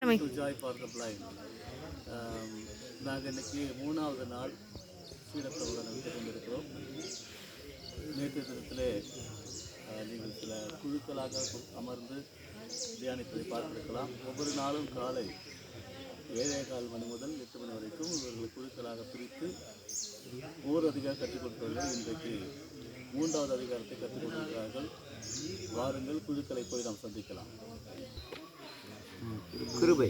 to Joy for the Blind. நாங்கள் இன்றைக்கி 3வது நாள் சீடத்தோடு நடந்து கொண்டிருக்கிறோம். நேற்று தினத்திலே நீங்கள் சில குழுக்களாக அமர்ந்து தியானிப்பதை பார்த்திருக்கலாம். ஒவ்வொரு நாளும் காலை 7:15 மணி முதல் 8 மணி வரைக்கும் இவர்கள் குழுக்களாக பிரித்து ஒவ்வொரு அதிகாரம் கற்றுக் கொடுத்தவர்கள் இன்றைக்கு 3வது அதிகாரத்தை கற்றுக் கொடுக்கிறார்கள். வாருங்கள், குழுக்களை போய் நாம் சந்திக்கலாம். கிருபை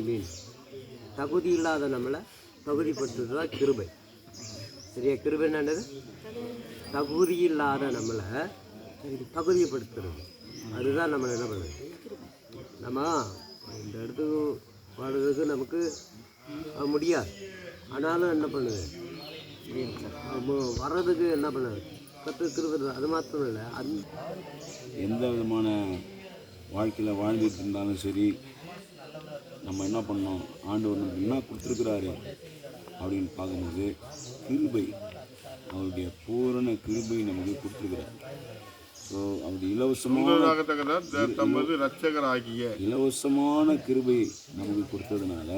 மீன்ஸ் தகுதி இல்லாத நம்மளை தகுதிப்படுத்துறது தான் கிருபை. சரியா? கிருபை என்னது? தகுதி இல்லாத நம்மளை தகுதிப்படுத்துறது. அதுதான் நம்ம என்ன பண்ணுது. நம்ம இந்த இடத்துக்கு வாடுறதுக்கு நமக்கு முடியாது. ஆனாலும் என்ன பண்ணுது, வர்றதுக்கு என்ன பண்ணுது, கற்றுக்கிறது. அது மாத்திரம் இல்லை, எந்த விதமான வாழ்க்கையில் வாழ்ந்துட்டு இருந்தாலும் சரி, நம்ம என்ன பண்ணோம், ஆண்டவர் நமக்கு என்ன கொடுத்துருக்குறாரு அப்படின்னு பார்க்கும்போது கிருபை, அவருடைய பூரண கிருபை நமக்கு கொடுத்துருக்கிறார். ஸோ அவருடைய இலவசமான கிருபை நமக்கு கொடுத்ததுனால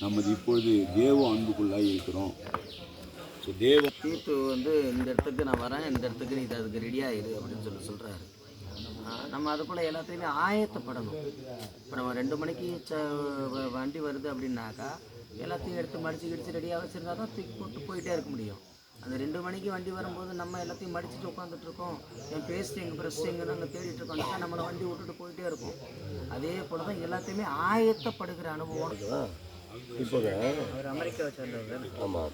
நம்ம இப்பொழுது தேவ அன்புக்குள்ளாக இருக்கிறோம். ஸோ தேவ தீர்த்து இந்த இடத்துக்கு நான் வரேன், இந்த இடத்துக்கு நீ அதுக்கு ரெடியாகிடு அப்படின்னு சொல்கிறாரு. நம்ம அதுக்குள்ளே எல்லாத்தையுமே ஆயத்தப்படணும். இப்போ நம்ம 2 மணிக்கு வண்டி வருது அப்படின்னாக்கா எல்லாத்தையும் எடுத்து மடிச்சு ரெடியாக வச்சுருந்தா தான் தூக்கி போட்டு போயிட்டே இருக்க முடியும். அந்த 2 மணிக்கு வண்டி வரும்போது நம்ம எல்லாத்தையும் மடிச்சுட்டு உட்காந்துட்ருக்கோம், என் பேஸ்ட் எங்கள் ப்ரெஸ் எங்கன்னு அங்கே தேடிட்டு இருக்கோம்னாக்கா நம்மளை வண்டி விட்டுட்டு போயிட்டே இருக்கும். அதே போல் தான் எல்லாத்தையுமே ஆயத்தப்படுகிற அனுபவம். இப்போ அவர் அமெரிக்காவை சேர்ந்தவர். ஆமாம்.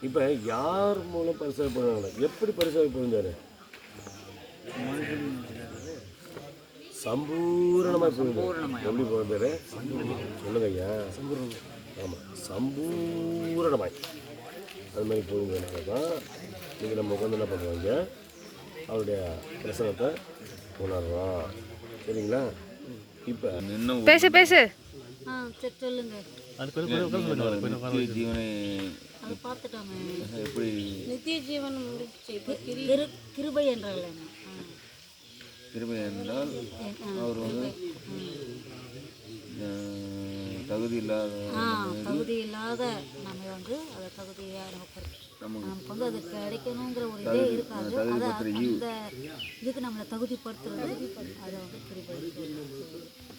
இப்போ யார் மூலம் பரிசோதனை பண்ணுவாங்க? எப்படி பரிசோதனை புரிஞ்சார்? சம்பூரணமாக எப்படி போகிறாரு? சொல்லுங்க ஐயா. ஆமாம், சம்பூரணமாய் அது மாதிரி புரிஞ்சதுனால தான் இன்றைக்கி நம்ம உட்காந்து என்ன பண்ணுவாங்க, அவருடைய பிரசனத்தை உணர்றோம். சரிங்களா? இப்போ பேசு பேசு சொல்லுங்க. ஜீவனை எப்படி நித்திய ஜீவன் கிருபை என்றால் கிருபை என்றால் அவர் தகுதி இல்லாத நம்ம அதை தகுதியாக நமக்கு அது கிடைக்கணுங்கிற ஒரு இதே இருக்காது. அந்த இதுக்கு நம்மளை தகுதிப்படுத்துறது அது கிருபை.